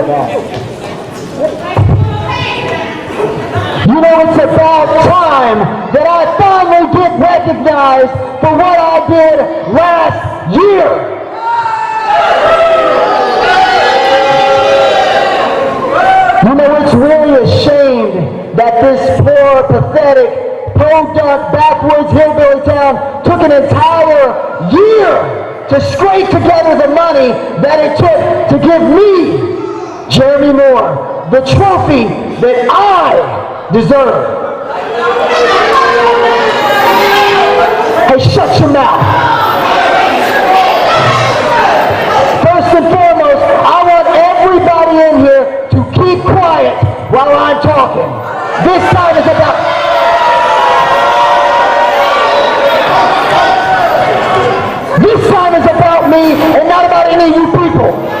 You know, it's about time that I finally get recognized for what I did last year. You know, it's really a shame that this poor, pathetic, podunk, backwoods hillbilly town took an entire year to scrape together the money that it took to give me, Jeremy Moore, the trophy that I deserve. Hey, shut your mouth. First and foremost, I want everybody in here to keep quiet while I'm talking. This time is about... This time is about me and not about any of you people.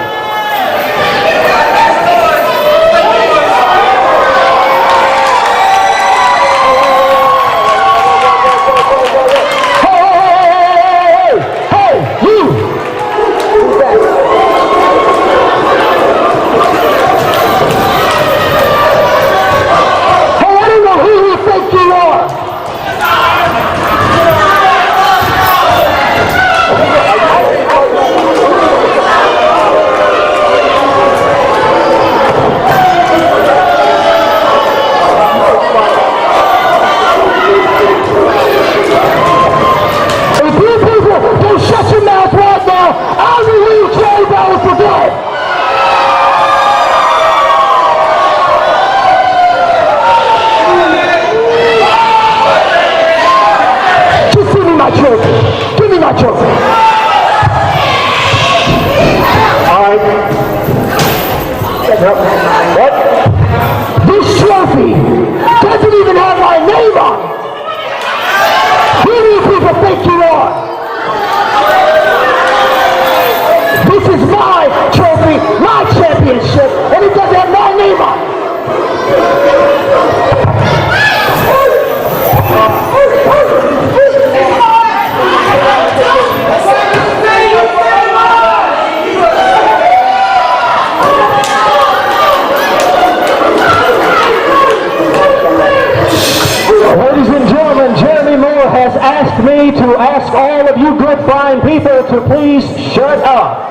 To ask all of you good fine people to please shut up.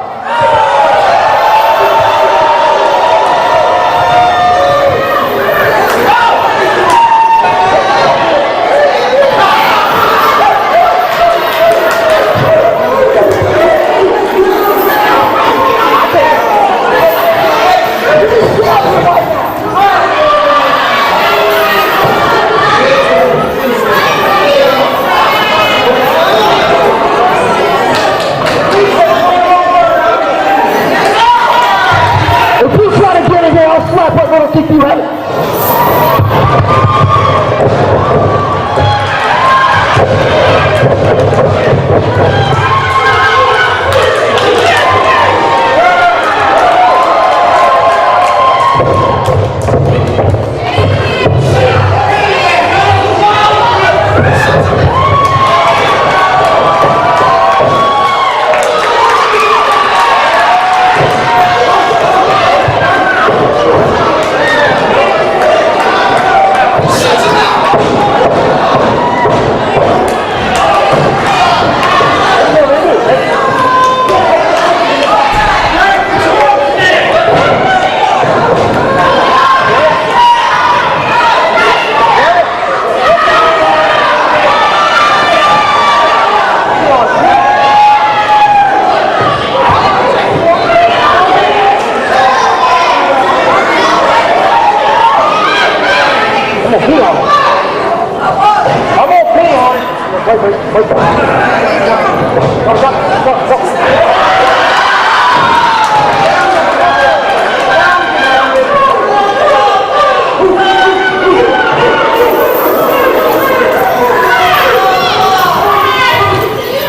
Keep you ready.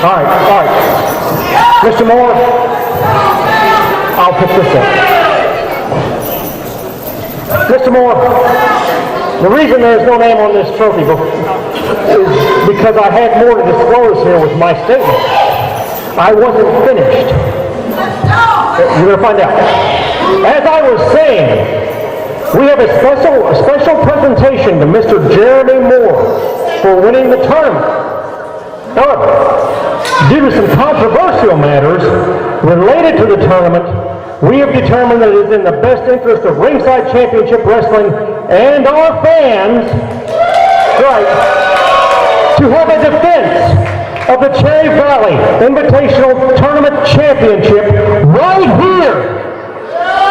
All right. Mr. Moore, I'll pick this up. Mr. Moore, the reason there's no name on this trophy book is because I had more to disclose here with my statement. I wasn't finished. You're going to find out. As I was saying, we have a special presentation to Mr. Jeremy Moore for winning the tournament. However, due to some controversial matters related to the tournament, we have determined that it is in the best interest of Ringside Championship Wrestling and our fans, right, to have a defense of the Cherry Valley Invitational Tournament Championship right here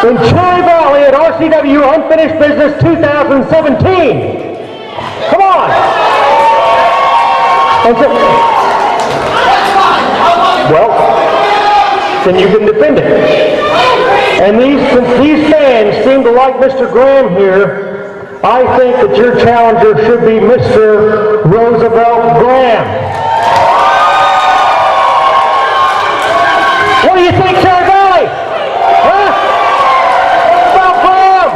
in Cherry Valley at RCW Unfinished Business 2017. Come on. And so, well, then you can defend it. And since these fans seem to like Mr. Graham here, I think that your challenger should be Mr. Roosevelt Graham. What do you think, Cherry Valley? Huh? What about Graham?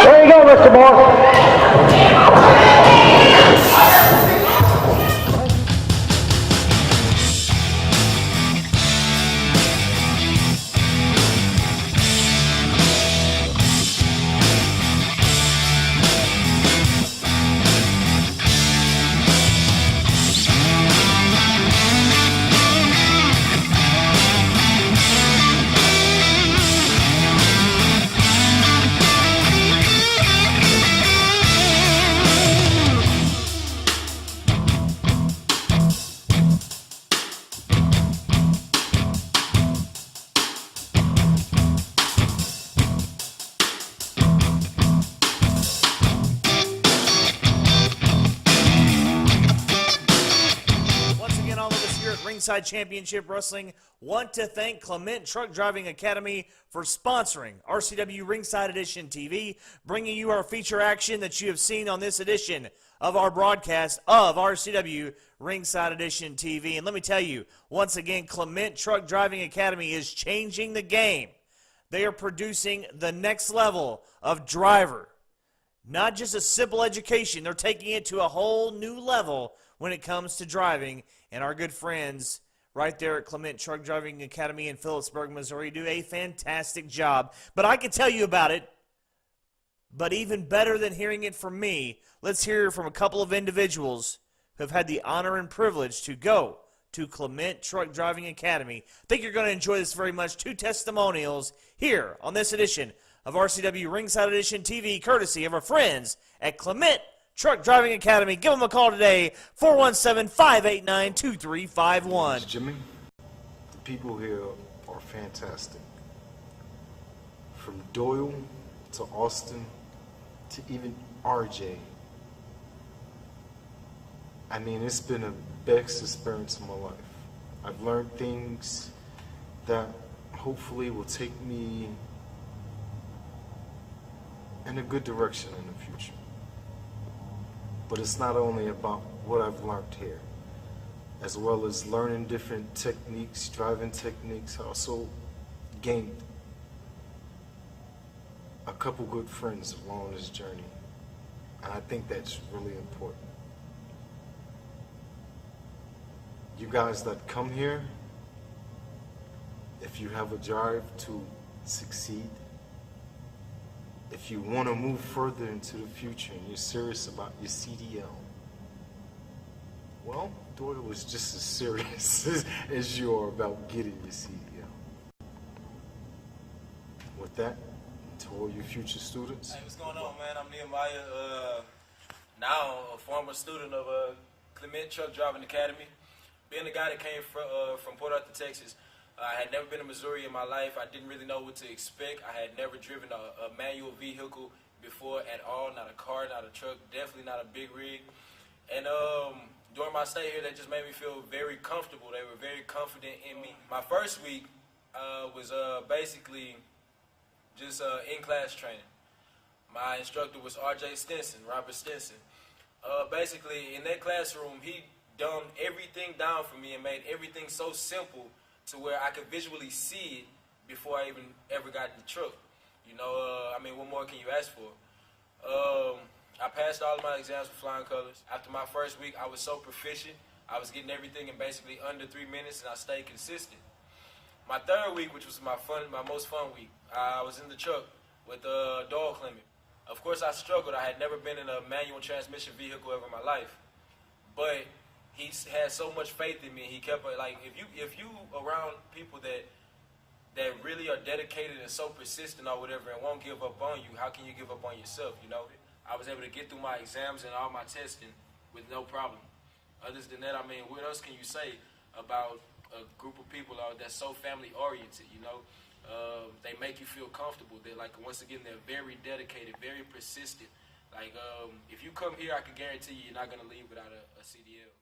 There you go, Mr. Moore. Ringside Championship Wrestling want to thank Clement Truck Driving Academy for sponsoring RCW Ringside Edition TV, bringing you our feature action that you have seen on this edition of our broadcast of RCW Ringside Edition TV. And let me tell you, once again, Clement Truck Driving Academy is changing the game. They are producing the next level of driver. Not just a simple education, they're taking it to a whole new level when it comes to driving. And our good friends right there at Clement Truck Driving Academy in Phillipsburg, Missouri do a fantastic job. But I can tell you about it. But even better than hearing it from me, let's hear from a couple of individuals who have had the honor and privilege to go to Clement Truck Driving Academy. I think you're going to enjoy this very much. Two testimonials here on this edition of RCW Ringside Edition TV, courtesy of our friends at Clement Truck Driving Academy. Give them a call today, 417-589-2351. Jimmy, the people here are fantastic. From Doyle to Austin to even RJ. I mean, it's been a best experience of my life. I've learned things that hopefully will take me in a good direction in the future. But it's not only about what I've learned here, as well as learning different techniques, driving techniques. I also gained a couple good friends along this journey, and I think that's really important. You guys that come here, if you have a drive to succeed, if you want to move further into the future and you're serious about your CDL, well, Doyle was just as serious as you are about getting your CDL. With that, to all you future students. Hey, what's going on, man? I'm Nehemiah, now a former student of Clement Truck Driving Academy. Being a guy that came from Port Arthur, Texas, I had never been to Missouri in my life. I didn't really know what to expect. I had never driven a manual vehicle before at all, not a car, not a truck, definitely not a big rig. And during my stay here, that just made me feel very comfortable. They were very confident in me. My first week was basically just in-class training. My instructor was R.J. Stinson, Robert Stinson. Basically, in that classroom, he dumbed everything down for me and made everything so simple to where I could visually see it before I even ever got in the truck. You know, I mean, what more can you ask for? I passed all of my exams with flying colors. After my first week, I was so proficient. I was getting everything in basically under 3 minutes, and I stayed consistent. My third week, which was my most fun week, I was in the truck with Dog Clement. Of course, I struggled. I had never been in a manual transmission vehicle ever in my life, but he had so much faith in me. He kept like, if you around people that really are dedicated and so persistent or whatever and won't give up on you, how can you give up on yourself? You know, I was able to get through my exams and all my testing with no problem. Other than that, I mean, what else can you say about a group of people that's so family oriented? You know, they make you feel comfortable. They're like, once again, they're very dedicated, very persistent. Like, if you come here, I can guarantee you're not gonna leave without a CDL.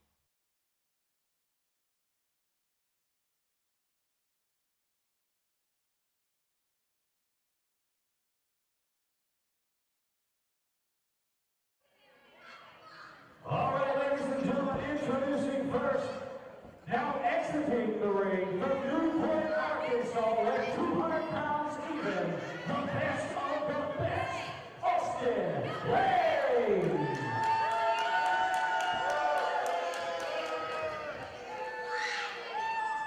All right, ladies and gentlemen, introducing first, now exiting the ring from Newport, Arkansas, at 200 pounds even, the best of the best, Austin Lane.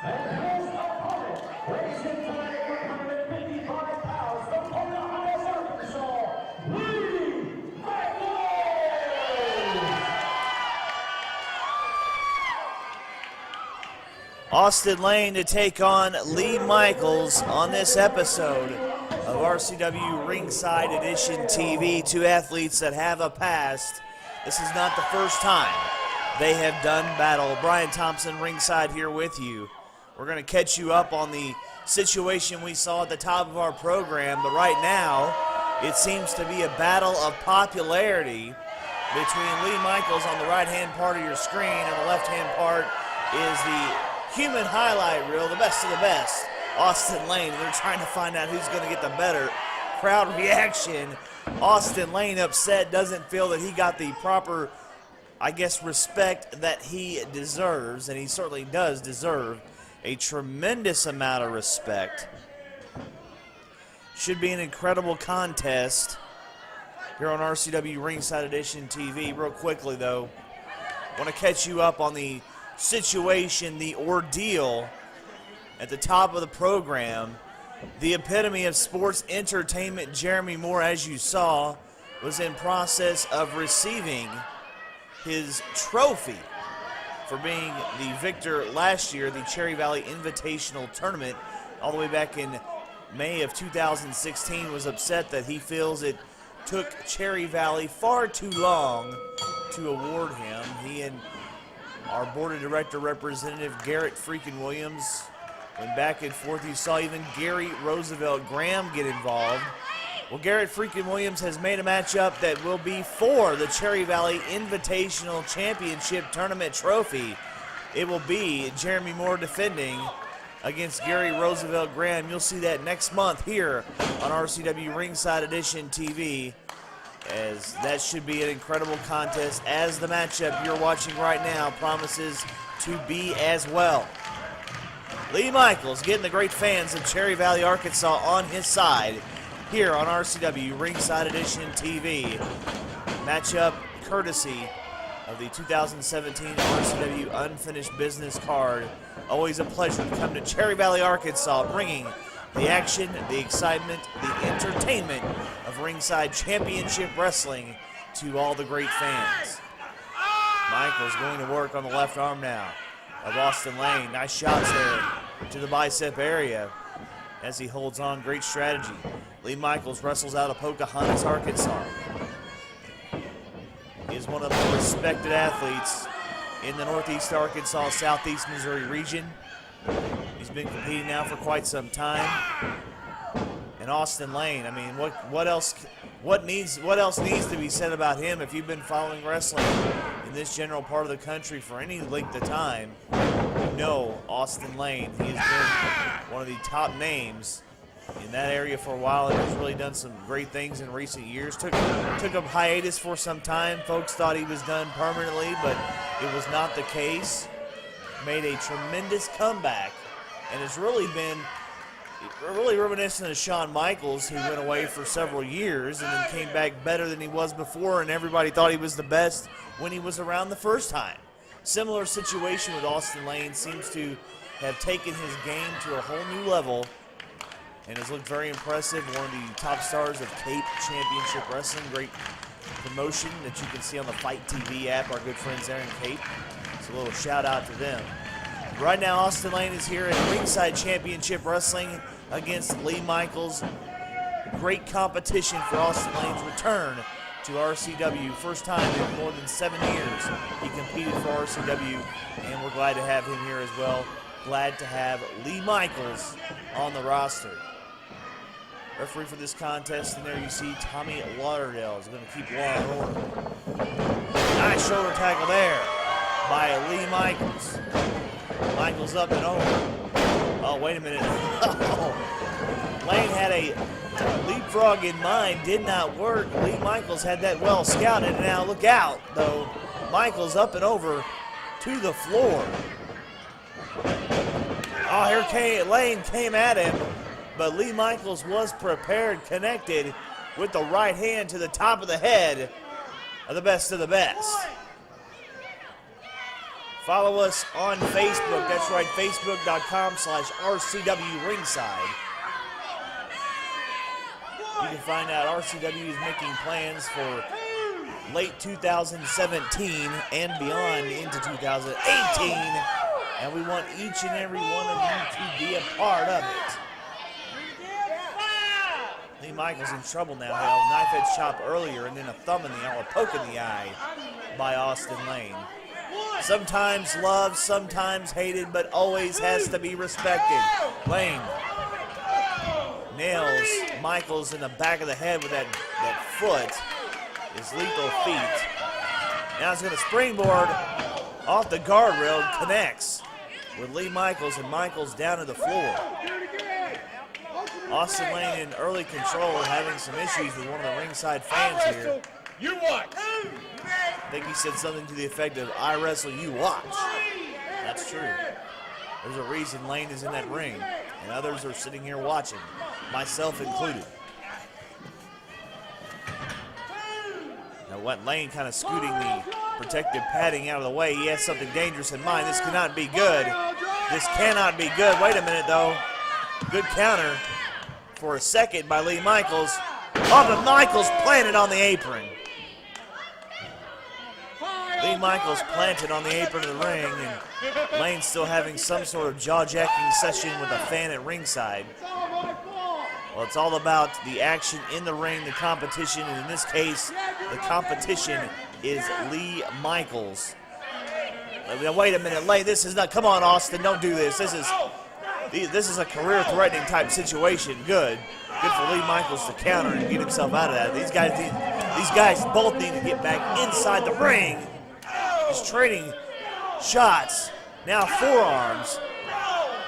And his opponent, weighs in at 155 pounds, the Pocahontas, Arkansas, Lee Michaels. Austin Lane to take on Lee Michaels on this episode of RCW Ringside Edition TV. Two athletes that have a past. This is not the first time they have done battle. Brian Thompson ringside here with you. We're going to catch you up on the situation we saw at the top of our program, but right now it seems to be a battle of popularity between Lee Michaels on the right-hand part of your screen, and the left-hand part is the human highlight reel, the best of the best, Austin Lane. They're trying to find out who's going to get the better crowd reaction. Austin Lane upset, doesn't feel that he got the proper, I guess, respect that he deserves, and he certainly does deserve a tremendous amount of respect. Should be an incredible contest here on RCW Ringside Edition TV. Real quickly, though, I want to catch you up on the situation, the ordeal at the top of the program. The epitome of sports entertainment, Jeremy Moore, as you saw, was in process of receiving his trophy for being the victor last year, the Cherry Valley Invitational Tournament, all the way back in May of 2016. Was upset that he feels it took Cherry Valley far too long to award him. He and our board of director representative Garrett freaking Williams went back and forth. You saw even Gary Roosevelt Graham get involved. Well, Garrett freaking Williams has made a matchup that will be for the Cherry Valley Invitational Championship Tournament trophy. It will be Jeremy Moore defending against Gary Roosevelt Graham. You'll see that next month here on RCW Ringside Edition TV, as that should be an incredible contest, as the matchup you're watching right now promises to be as well. Lee Michaels getting the great fans of Cherry Valley, Arkansas on his side here on RCW Ringside Edition TV. Matchup courtesy of the 2017 RCW Unfinished Business card. Always a pleasure to come to Cherry Valley, Arkansas, bringing the action, the excitement, the entertainment of Ringside Championship Wrestling to all the great fans. Michaels going to work on the left arm now of Austin Lane. Nice shots there to the bicep area as he holds on. Great strategy. Lee Michaels wrestles out of Pocahontas, Arkansas. He is one of the more respected athletes in the Northeast Arkansas, Southeast Missouri region. He's been competing now for quite some time. And Austin Lane, I mean, what else needs to be said about him? If you've been following wrestling in this general part of the country for any length of time, you know Austin Lane. He has been one of the top names in that area for a while, and has really done some great things in recent years. Took a hiatus for some time. Folks thought he was done permanently, but it was not the case. Made a tremendous comeback, and has really been reminiscent of Shawn Michaels, who went away for several years and then came back better than he was before, and everybody thought he was the best when he was around the first time. Similar situation with Austin Lane, seems to have taken his game to a whole new level and has looked very impressive. One of the top stars of Cape Championship Wrestling. Great promotion that you can see on the Fight TV app, our good friends there in Cape. So a little shout out to them. Right now, Austin Lane is here at Ringside Championship Wrestling against Lee Michaels. Great competition for Austin Lane's return to RCW. First time in more than 7 years he competed for RCW, and we're glad to have him here as well. Glad to have Lee Michaels on the roster. Referee for this contest, and there you see Tommy Lauderdale is going to keep law and order. Nice shoulder tackle there by Lee Michaels. Michaels up and over. Oh, wait a minute. Lane had a leapfrog in mind, did not work. Lee Michaels had that well scouted, and now look out, though. Michaels up and over to the floor. Oh, here Lane came at him, but Lee Michaels was prepared, connected with the right hand to the top of the head of the best of the best. Follow us on Facebook. That's right, facebook.com/RCW Ringside. You can find out RCW is making plans for late 2017 and beyond into 2018. And we want each and every one of you to be a part of it. Lee Michaels in trouble now. Had a knife edge chop earlier and then a thumb in the eye, or poke in the eye by Austin Lane. Sometimes loved, sometimes hated, but always has to be respected. Lane nails Michaels in the back of the head with that foot. His lethal feet. Now he's going to springboard off the guardrail, connects with Lee Michaels, and Michaels down to the floor. Austin Lane in early control, having some issues with one of the ringside fans here. You watch. I think he said something to the effect of, "I wrestle, you watch." That's true. There's a reason Lane is in that ring, and others are sitting here watching, myself included. Now what, Lane kind of scooting the protective padding out of the way. He has something dangerous in mind. This cannot be good. This cannot be good. Wait a minute, though. Good counter for a second by Lee Michaels. Oh, but Michaels planted on the apron. Lee Michaels planted on the apron of the ring, and Lane still having some sort of jaw-jacking session with a fan at ringside. Well, it's all about the action in the ring, the competition, and in this case, the competition is Lee Michaels. Now, wait a minute, Lane, this is not, come on, Austin, don't do this. This is a career-threatening type situation. Good for Lee Michaels to counter and get himself out of that. These guys both need to get back inside the ring. Just trading shots. Now forearms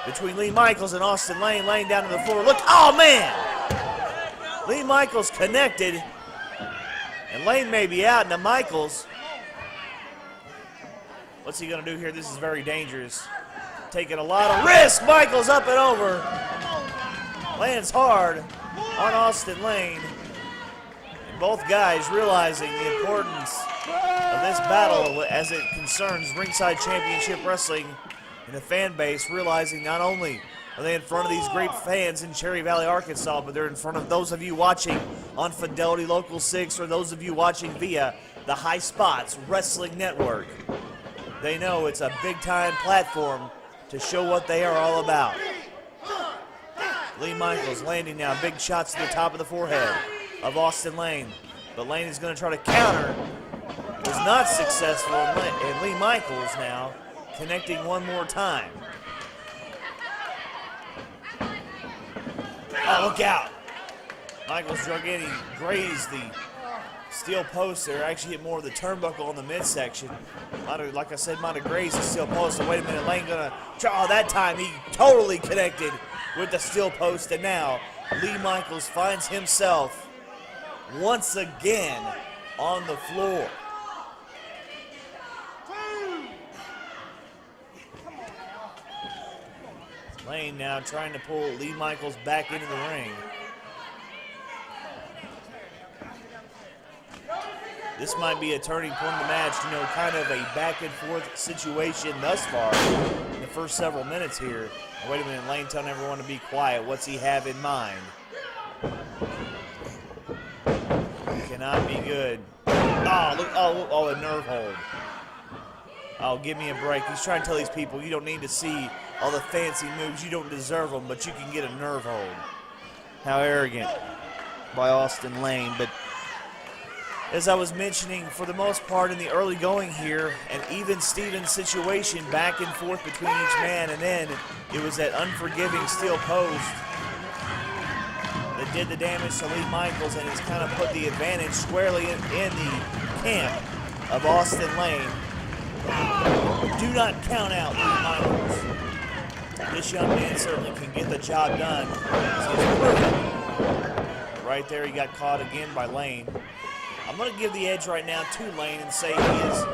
between Lee Michaels and Austin Lane. Lane down to the floor. Look, oh man! Lee Michaels connected, and Lane may be out. Now Michaels, what's he gonna do here? This is very dangerous. Taking a lot of risk. Michaels up and over. Lands hard on Austin Lane. And both guys realizing the importance of this battle as it concerns Ringside Championship Wrestling and the fan base, realizing not only are they in front of these great fans in Cherry Valley, Arkansas, but they're in front of those of you watching on Fidelity Local 6 or those of you watching via the High Spots Wrestling Network. They know it's a big-time platform to show what they are all about. Lee Michaels landing now big shots to the top of the forehead of Austin Lane. But Lane is going to try to counter. Was not successful, and Lee Michaels now connecting one more time. Oh, look out. Michaels drug in, he grazed the steel post there, actually hit more of the turnbuckle on the midsection. Like I said, might have grazed the steel post. So wait a minute, Lane gonna try. Oh, that time he totally connected with the steel post, and now Lee Michaels finds himself once again on the floor. Lane now trying to pull Lee Michaels back into the ring. this might be a turning point in the match, you know, kind of a back and forth situation thus far in the first several minutes here. Oh, wait a minute, Lane telling everyone to be quiet. What's he have in mind? Cannot be good. Oh, look, oh, a nerve hold. Oh, give me a break. He's trying to tell these people you don't need to see all the fancy moves. You don't deserve them, but you can get a nerve hold. How arrogant by Austin Lane. But as I was mentioning, for the most part in the early going here, an even Steven situation back and forth between each man, and then it was that unforgiving steel post that did the damage to Lee Michaels, and it's kind of put the advantage squarely in the camp of Austin Lane. Do not count out Lee Michaels. This young man certainly can get the job done. Right there, he got caught again by Lane. I'm going to give the edge right now to Lane and say he is.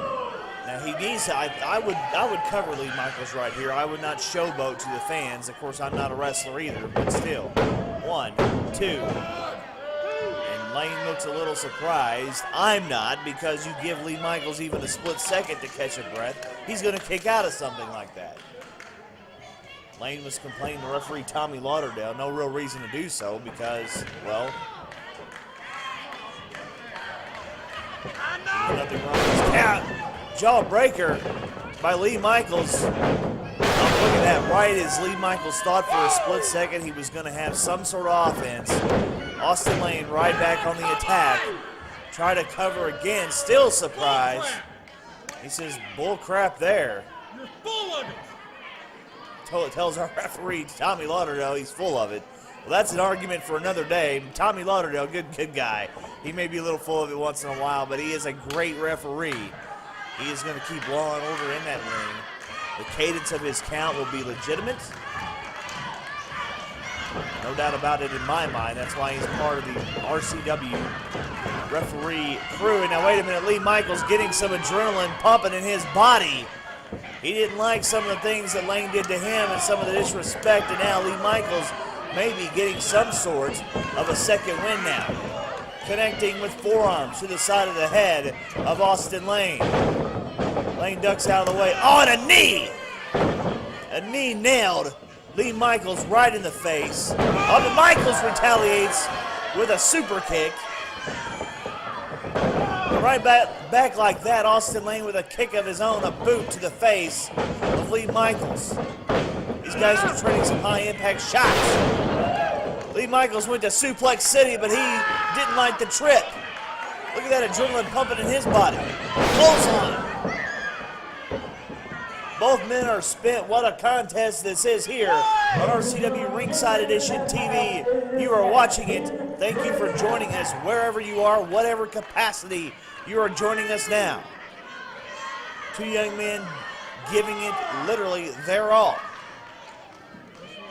Now he needs to. I would cover Lee Michaels right here. I would not showboat to the fans. Of course, I'm not a wrestler either, but still. 1, 2. And Lane looks a little surprised. I'm not, because you give Lee Michaels even a split second to catch a breath, he's going to kick out of something like that. Lane was complaining to referee Tommy Lauderdale. No real reason to do so because, well, nothing wrong with his count. Jawbreaker by Lee Michaels. Oh, look at that. Right as Lee Michaels thought for a split second he was going to have some sort of offense. Austin Lane right back on the attack. Try to cover again. Still surprised. He says, bull crap there. You're full of it. Tells our referee, Tommy Lauderdale, he's full of it. Well, that's an argument for another day. Tommy Lauderdale, good guy. He may be a little full of it once in a while, but he is a great referee. He is going to keep law and order in that ring. The cadence of his count will be legitimate. No doubt about it in my mind. That's why he's part of the RCW referee crew. And now, wait a minute. Lee Michaels getting some adrenaline pumping in his body. He didn't like some of the things that Lane did to him and some of the disrespect. And now Lee Michaels may be getting some sort of a second win now. Connecting with forearms to the side of the head of Austin Lane. Lane ducks out of the way. Oh, and a knee! A knee nailed Lee Michaels right in the face. Oh, but Michaels retaliates with a super kick. Right back like that, Austin Lane with a kick of his own, a boot to the face of Lee Michaels. These guys are trading some high-impact shots. Lee Michaels went to Suplex City, but he didn't like the trip. Look at that adrenaline pumping in his body. Clothesline. Both men are spent. What a contest this is here on RCW Ringside Edition TV. You are watching it. Thank you for joining us wherever you are, whatever capacity you are joining us now. Two young men giving it literally their all.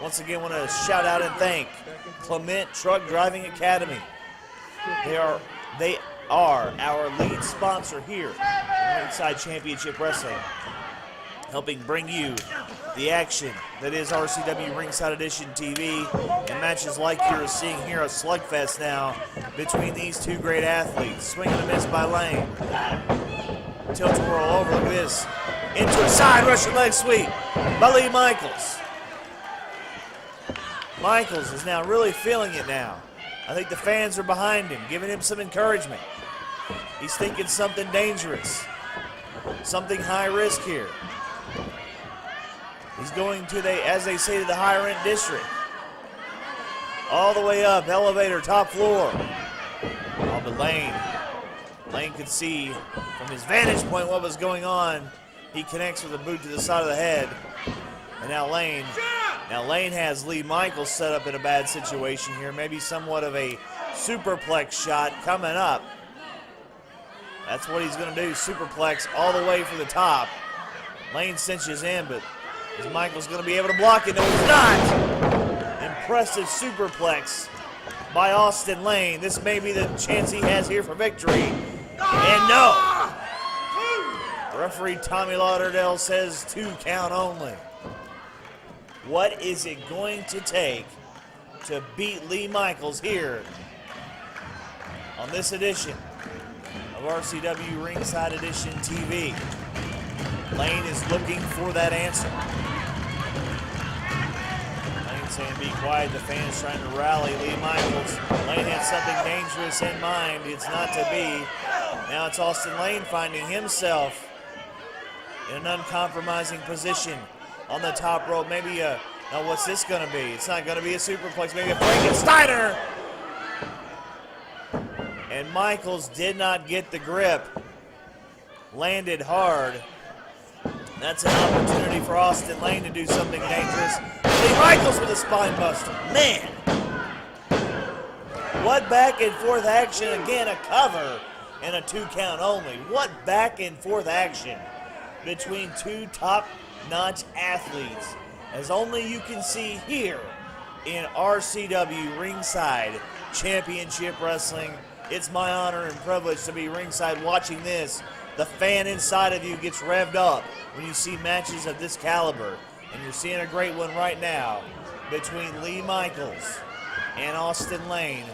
Once again, want to shout out and thank Clement Truck Driving Academy. They are our lead sponsor here in Ringside Championship Wrestling, helping bring you the action that is RCW Ringside Edition TV and matches like you're seeing here, a slugfest now between these two great athletes. Swing and a miss by Lane. Tilt whirl over, look at this. Into a side Russian leg sweep by Lee Michaels. Michaels is now really feeling it now. I think the fans are behind him, giving him some encouragement. He's thinking something dangerous, something high risk here. He's going to, as they say, to the higher end district. All the way up, elevator, top floor. Oh, but Lane could see from his vantage point what was going on. He connects with a boot to the side of the head. And now Lane has Lee Michaels set up in a bad situation here. Maybe somewhat of a superplex shot coming up. That's what he's going to do, superplex all the way for the top. Lane cinches in, but is Michaels going to be able to block it? No, he's not. Impressive superplex by Austin Lane. This may be the chance he has here for victory. And no. Referee Tommy Lauderdale says 2 count only. What is it going to take to beat Lee Michaels here on this edition of RCW Ringside Edition TV. Lane is looking for that answer. Lane saying be quiet, the fans trying to rally. Lee Michaels, Lane had something dangerous in mind. It's not to be. Now it's Austin Lane finding himself in an uncompromising position on the top rope. Maybe now what's this gonna be? It's not gonna be a superplex, maybe a Frankensteiner. And Michaels did not get the grip. Landed hard. That's an opportunity for Austin Lane to do something dangerous. Lee Michaels with a spine buster. Man. What back and forth action. Again, a cover and a 2 count only. What back and forth action between two top-notch athletes, as only you can see here in RCW Ringside Championship Wrestling. It's my honor and privilege to be ringside watching this. The fan inside of you gets revved up when you see matches of this caliber. And you're seeing a great one right now between Lee Michaels and Austin Lane.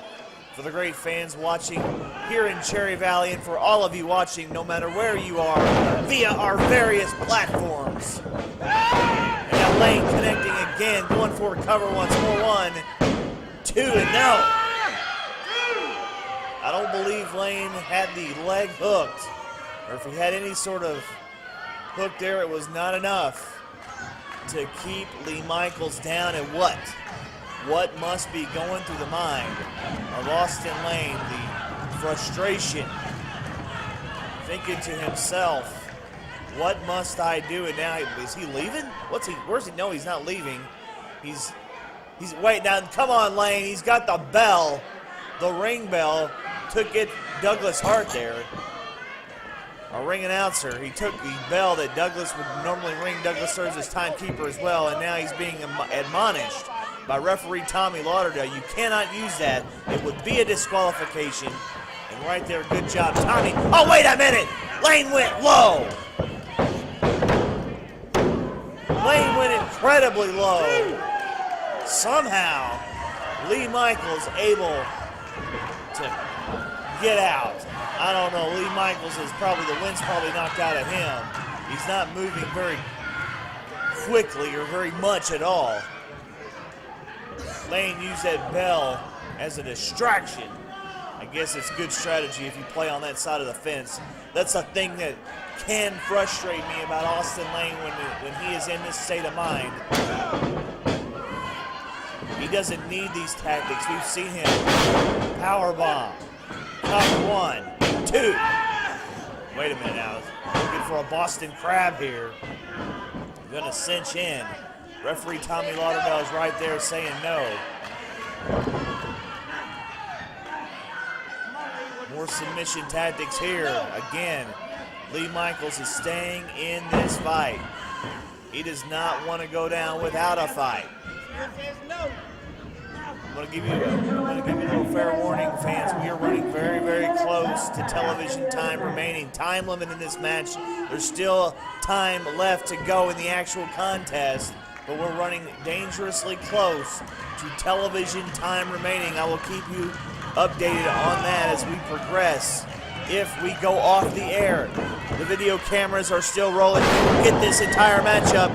For the great fans watching here in Cherry Valley, and for all of you watching no matter where you are via our various platforms. And now Lane connecting again, going for a cover once more. 1, 2, and no. I don't believe Lane had the leg hooked, or if he had any sort of hook there, it was not enough to keep Lee Michaels down. And what must be going through the mind of Austin Lane? The frustration, thinking to himself, what must I do? And now, is he leaving? Where's he? No, he's not leaving. He's wait, now come on, Lane. He's got the bell, the ring bell. Took it Douglas Hart there. Our ring announcer, he took the bell that Douglas would normally ring. Douglas serves as timekeeper as well, and now he's being admonished by referee Tommy Lauderdale. You cannot use that. It would be a disqualification. And right there, good job, Tommy. Oh, wait a minute. Lane went low. Lane went incredibly low. Somehow, Lee Michaels able to get out. I don't know. Lee Michaels is probably, the wind's probably knocked out of him. He's not moving very quickly or very much at all. Lane used that bell as a distraction. I guess it's good strategy if you play on that side of the fence. That's a thing that can frustrate me about Austin Lane when he is in this state of mind. He doesn't need these tactics. We've seen him powerbomb. Cover 1, 2. Wait a minute now. Looking for a Boston Crab here. Gonna cinch in. Referee Tommy Lauderdale is right there saying no. More submission tactics here. Again, Lee Michaels is staying in this fight. He does not want to go down without a fight. I'm going to give you a little fair warning, fans. We are running very, very close to television time remaining. Time limit in this match. There's still time left to go in the actual contest, but we're running dangerously close to television time remaining. I will keep you updated on that as we progress. If we go off the air, the video cameras are still rolling. We'll get this entire matchup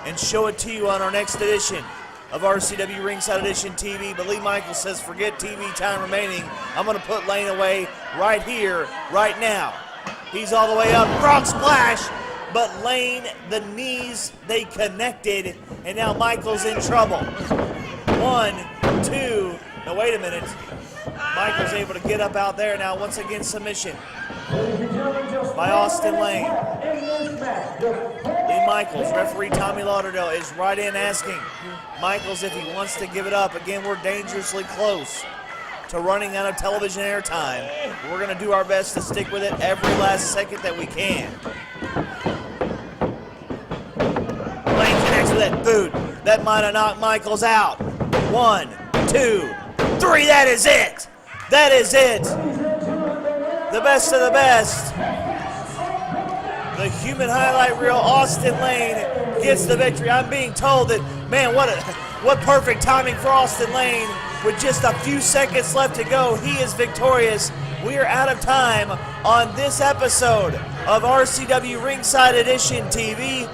and show it to you on our next edition of RCW Ringside Edition TV, but Lee Michaels says forget TV time remaining. I'm going to put Lane away right here, right now. He's all the way up, frog splash, but Lane, the knees, they connected, and now Michaels in trouble. 1, 2, no, wait a minute. Michaels able to get up out there now, once again submission by Austin Lane. Lee Michaels, referee Tommy Lauderdale is right in asking Michaels if he wants to give it up. Again, we're dangerously close to running out of television airtime. We're going to do our best to stick with it every last second that we can. Lane connects with that boot. That might have knocked Michaels out. 1, 2, 3, that is it. That is it. The best of the best. The human highlight reel, Austin Lane gets the victory. I'm being told that, man, what perfect timing for Austin Lane with just a few seconds left to go. He is victorious. We are out of time on this episode of RCW Ringside Edition TV.